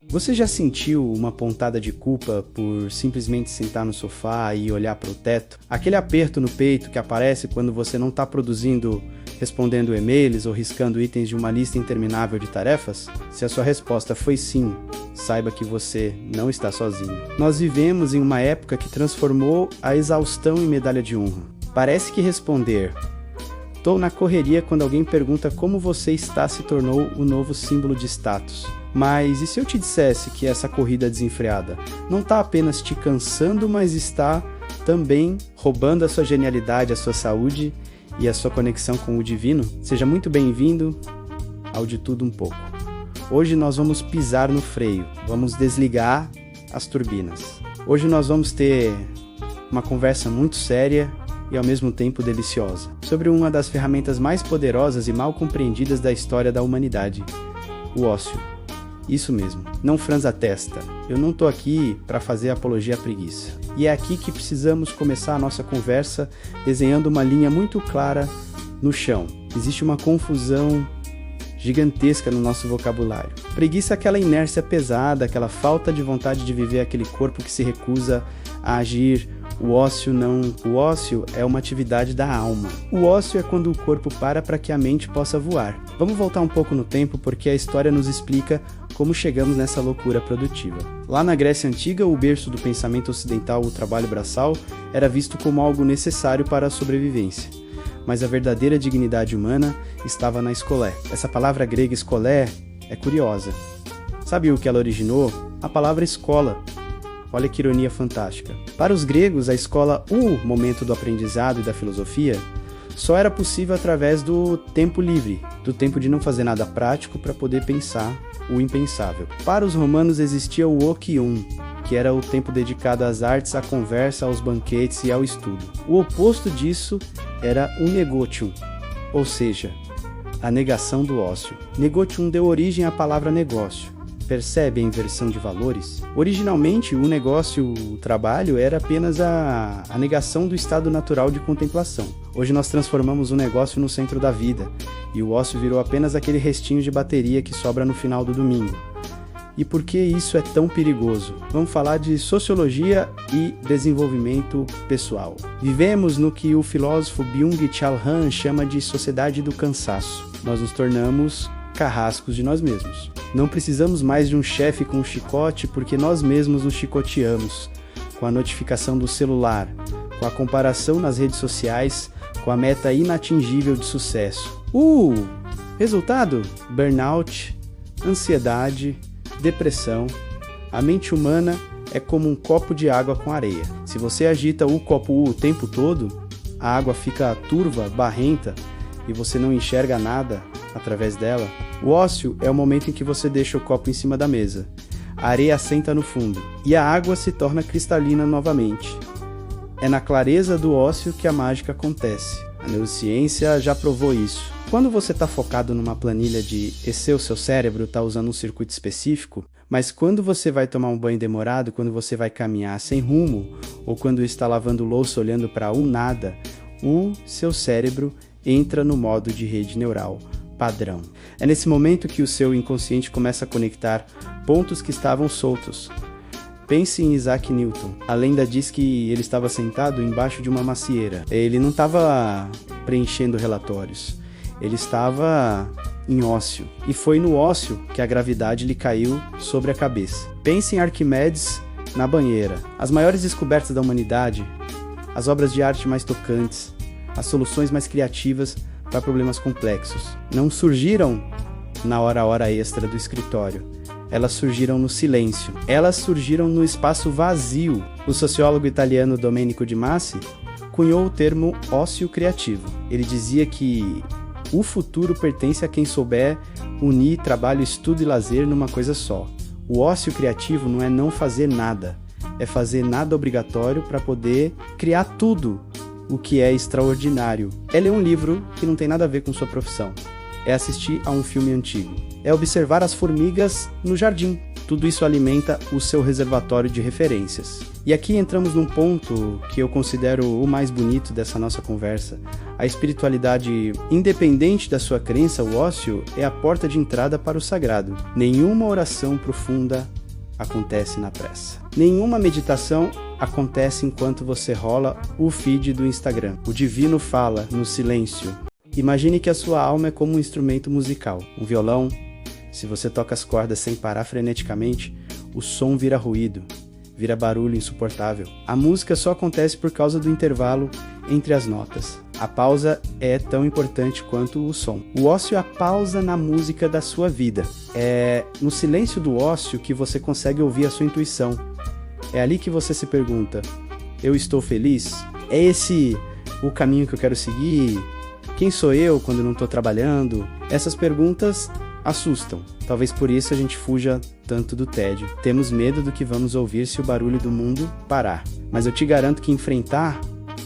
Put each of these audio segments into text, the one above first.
Você já sentiu uma pontada de culpa por simplesmente sentar no sofá e olhar para o teto? Aquele aperto no peito que aparece quando você não está produzindo, respondendo e-mails ou riscando itens de uma lista interminável de tarefas? Se a sua resposta foi sim, saiba que você não está sozinho. Nós vivemos em uma época que transformou a exaustão em medalha de honra. Parece que responder "Tô na correria" quando alguém pergunta como você está se tornou o novo símbolo de status. Mas e se eu te dissesse que essa corrida desenfreada não está apenas te cansando, mas está também roubando a sua genialidade, a sua saúde e a sua conexão com o divino? Seja muito bem-vindo ao De Tudo Um Pouco. Hoje nós vamos pisar no freio, vamos desligar as turbinas. Hoje nós vamos ter uma conversa muito séria e ao mesmo tempo deliciosa, sobre uma das ferramentas mais poderosas e mal compreendidas da história da humanidade, o ócio. Isso mesmo, não franza a testa, eu não tô aqui para fazer apologia à preguiça. E é aqui que precisamos começar a nossa conversa desenhando uma linha muito clara no chão. Existe uma confusão gigantesca no nosso vocabulário. Preguiça é aquela inércia pesada, aquela falta de vontade de viver, aquele corpo que se recusa a agir. O ócio não. O ócio é uma atividade da alma. O ócio é quando o corpo para que a mente possa voar. Vamos voltar um pouco no tempo porque a história nos explica como chegamos nessa loucura produtiva. Lá na Grécia Antiga, o berço do pensamento ocidental, o trabalho braçal, era visto como algo necessário para a sobrevivência. Mas a verdadeira dignidade humana estava na escolé. Essa palavra grega escolé é curiosa. Sabe o que ela originou? A palavra escola. Olha que ironia fantástica. Para os gregos, a escola, o momento do aprendizado e da filosofia, só era possível através do tempo livre, do tempo de não fazer nada prático para poder pensar o impensável. Para os romanos existia o okium, que era o tempo dedicado às artes, à conversa, aos banquetes e ao estudo. O oposto disso era o negotium, ou seja, a negação do ócio. Negotium deu origem à palavra negócio. Percebe a inversão de valores? Originalmente, o negócio, o trabalho, era apenas a negação do estado natural de contemplação. Hoje nós transformamos o negócio no centro da vida, e o ócio virou apenas aquele restinho de bateria que sobra no final do domingo. E por que isso é tão perigoso? Vamos falar de sociologia e desenvolvimento pessoal. Vivemos no que o filósofo Byung-Chul Han chama de sociedade do cansaço. Nós nos tornamos carrascos de nós mesmos. Não precisamos mais de um chefe com um chicote porque nós mesmos nos chicoteamos, com a notificação do celular, com a comparação nas redes sociais, com a meta inatingível de sucesso. Resultado? Burnout, ansiedade, depressão. A mente humana é como um copo de água com areia. Se você agita o copo o tempo todo, a água fica turva, barrenta e você não enxerga nada através dela. O ócio é o momento em que você deixa o copo em cima da mesa. A areia assenta no fundo e a água se torna cristalina novamente. É na clareza do ócio que a mágica acontece. A neurociência já provou isso. Quando você está focado numa planilha de Excel, seu cérebro está usando um circuito específico, mas quando você vai tomar um banho demorado, quando você vai caminhar sem rumo, ou quando está lavando louça olhando para o nada, o seu cérebro entra no modo de rede neural padrão. É nesse momento que o seu inconsciente começa a conectar pontos que estavam soltos. Pense em Isaac Newton. A lenda diz que ele estava sentado embaixo de uma macieira. Ele não estava preenchendo relatórios. Ele estava em ócio. E foi no ócio que a gravidade lhe caiu sobre a cabeça. Pense em Arquimedes na banheira. As maiores descobertas da humanidade, as obras de arte mais tocantes, as soluções mais criativas para problemas complexos, não surgiram na hora extra do escritório. Elas surgiram no silêncio. Elas surgiram no espaço vazio. O sociólogo italiano Domenico Di Masi cunhou o termo ócio criativo. Ele dizia que o futuro pertence a quem souber unir trabalho, estudo e lazer numa coisa só. O ócio criativo não é não fazer nada, é fazer nada obrigatório para poder criar tudo o que é extraordinário. É ler um livro que não tem nada a ver com sua profissão. É assistir a um filme antigo. É observar as formigas no jardim. Tudo isso alimenta o seu reservatório de referências. E aqui entramos num ponto que eu considero o mais bonito dessa nossa conversa. A espiritualidade, independente da sua crença, o ócio é a porta de entrada para o sagrado. Nenhuma oração profunda acontece na pressa. Nenhuma meditação acontece enquanto você rola o feed do Instagram. O divino fala no silêncio. Imagine que a sua alma é como um instrumento musical, um violão. Se você toca as cordas sem parar freneticamente, o som vira ruído, vira barulho insuportável. A música só acontece por causa do intervalo entre as notas. A pausa é tão importante quanto o som. O ócio é a pausa na música da sua vida. É no silêncio do ócio que você consegue ouvir a sua intuição. É ali que você se pergunta: eu estou feliz? É esse o caminho que eu quero seguir? Quem sou eu quando não estou trabalhando? Essas perguntas assustam. Talvez por isso a gente fuja tanto do tédio. Temos medo do que vamos ouvir se o barulho do mundo parar. Mas eu te garanto que enfrentar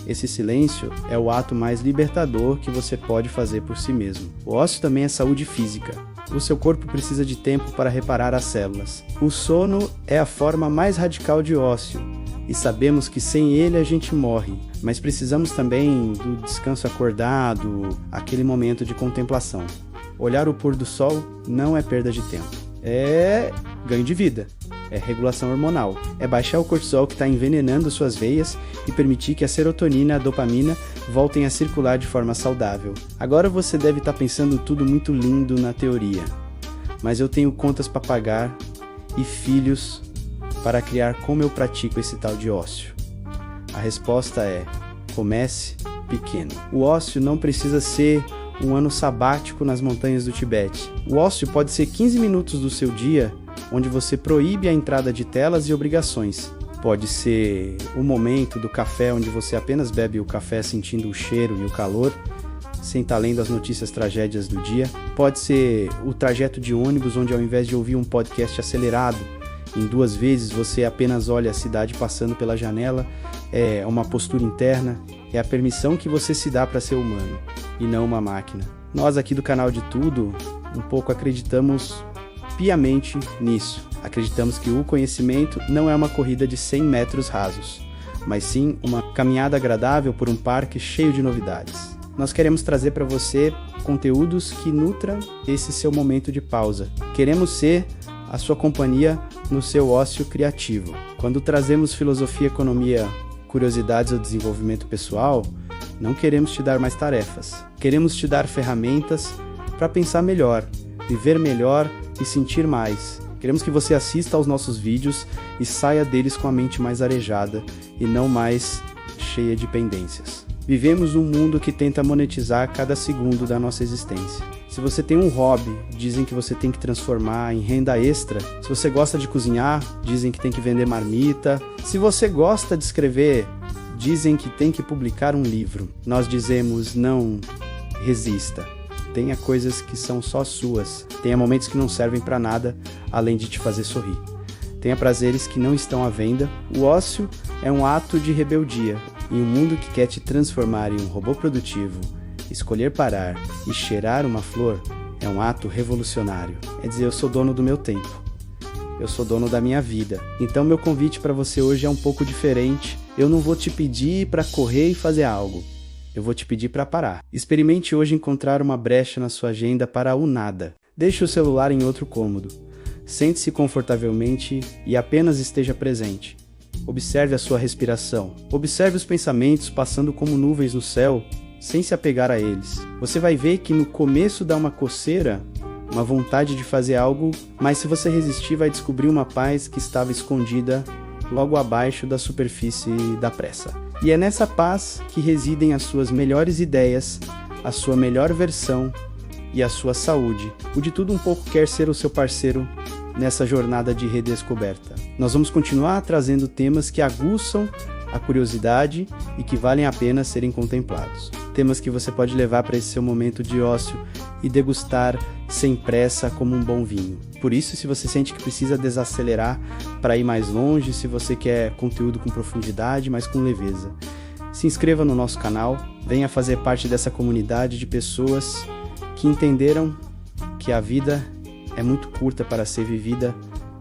esse silêncio é o ato mais libertador que você pode fazer por si mesmo. O ócio também é saúde física. O seu corpo precisa de tempo para reparar as células. O sono é a forma mais radical de ócio, e sabemos que sem ele a gente morre, mas precisamos também do descanso acordado, aquele momento de contemplação. Olhar o pôr do sol não é perda de tempo, é ganho de vida, é regulação hormonal, é baixar o cortisol que está envenenando suas veias e permitir que a serotonina e a dopamina voltem a circular de forma saudável. Agora você deve estar pensando tudo muito lindo na teoria, mas eu tenho contas para pagar e filhos para criar como eu pratico esse tal de ócio. A resposta é: comece pequeno. O ócio não precisa ser um ano sabático nas montanhas do Tibete. O ócio pode ser 15 minutos do seu dia, onde você proíbe a entrada de telas e obrigações. Pode ser o momento do café, onde você apenas bebe o café sentindo o cheiro e o calor, sem estar lendo as notícias tragédias do dia. Pode ser o trajeto de ônibus, onde ao invés de ouvir um podcast acelerado, em 2 vezes você apenas olha a cidade passando pela janela. É uma postura interna, é a permissão que você se dá para ser humano e não uma máquina. Nós aqui do canal de Tudo, um pouco acreditamos piamente nisso. Acreditamos que o conhecimento não é uma corrida de 100 metros rasos, mas sim uma caminhada agradável por um parque cheio de novidades. Nós queremos trazer para você conteúdos que nutram esse seu momento de pausa. Queremos ser a sua companhia no seu ócio criativo. Quando trazemos filosofia, economia, curiosidades ou desenvolvimento pessoal, não queremos te dar mais tarefas. Queremos te dar ferramentas para pensar melhor, viver melhor e sentir mais. Queremos que você assista aos nossos vídeos e saia deles com a mente mais arejada e não mais cheia de pendências. Vivemos um mundo que tenta monetizar cada segundo da nossa existência. Se você tem um hobby, dizem que você tem que transformar em renda extra. Se você gosta de cozinhar, dizem que tem que vender marmita. Se você gosta de escrever, dizem que tem que publicar um livro. Nós dizemos: não, resista. Tenha coisas que são só suas. Tenha momentos que não servem para nada, além de te fazer sorrir. Tenha prazeres que não estão à venda. O ócio é um ato de rebeldia. Em um mundo que quer te transformar em um robô produtivo, escolher parar e cheirar uma flor é um ato revolucionário. É dizer, eu sou dono do meu tempo. Eu sou dono da minha vida. Então meu convite para você hoje é um pouco diferente. Eu não vou te pedir para correr e fazer algo. Eu vou te pedir para parar. Experimente hoje encontrar uma brecha na sua agenda para o nada. Deixe o celular em outro cômodo. Sente-se confortavelmente e apenas esteja presente. Observe a sua respiração. Observe os pensamentos passando como nuvens no céu, sem se apegar a eles. Você vai ver que no começo dá uma coceira, uma vontade de fazer algo, mas se você resistir vai descobrir uma paz que estava escondida logo abaixo da superfície da pressa. E é nessa paz que residem as suas melhores ideias, a sua melhor versão e a sua saúde. O De Tudo Um Pouco quer ser o seu parceiro nessa jornada de redescoberta. Nós vamos continuar trazendo temas que aguçam a curiosidade e que valem a pena serem contemplados. Temas que você pode levar para esse seu momento de ócio e degustar sem pressa como um bom vinho. Por isso, se você sente que precisa desacelerar para ir mais longe, se você quer conteúdo com profundidade, mas com leveza, se inscreva no nosso canal, venha fazer parte dessa comunidade de pessoas que entenderam que a vida é muito curta para ser vivida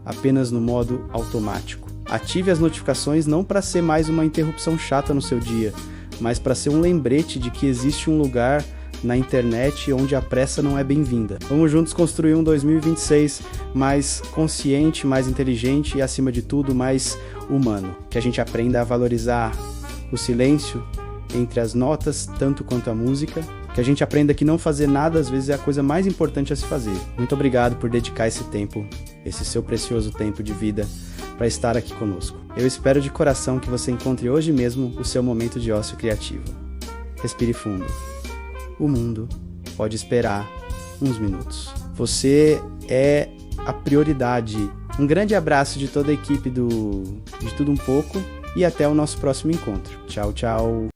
apenas no modo automático. Ative as notificações não para ser mais uma interrupção chata no seu dia, mas para ser um lembrete de que existe um lugar na internet onde a pressa não é bem-vinda. Vamos juntos construir um 2026 mais consciente, mais inteligente e, acima de tudo, mais humano. Que a gente aprenda a valorizar o silêncio entre as notas, tanto quanto a música. Que a gente aprenda que não fazer nada, às vezes, é a coisa mais importante a se fazer. Muito obrigado por dedicar esse tempo, esse seu precioso tempo de vida, para estar aqui conosco. Eu espero de coração que você encontre hoje mesmo o seu momento de ócio criativo. Respire fundo. O mundo pode esperar uns minutos. Você é a prioridade. Um grande abraço de toda a equipe de Tudo Um Pouco e até o nosso próximo encontro. Tchau, tchau.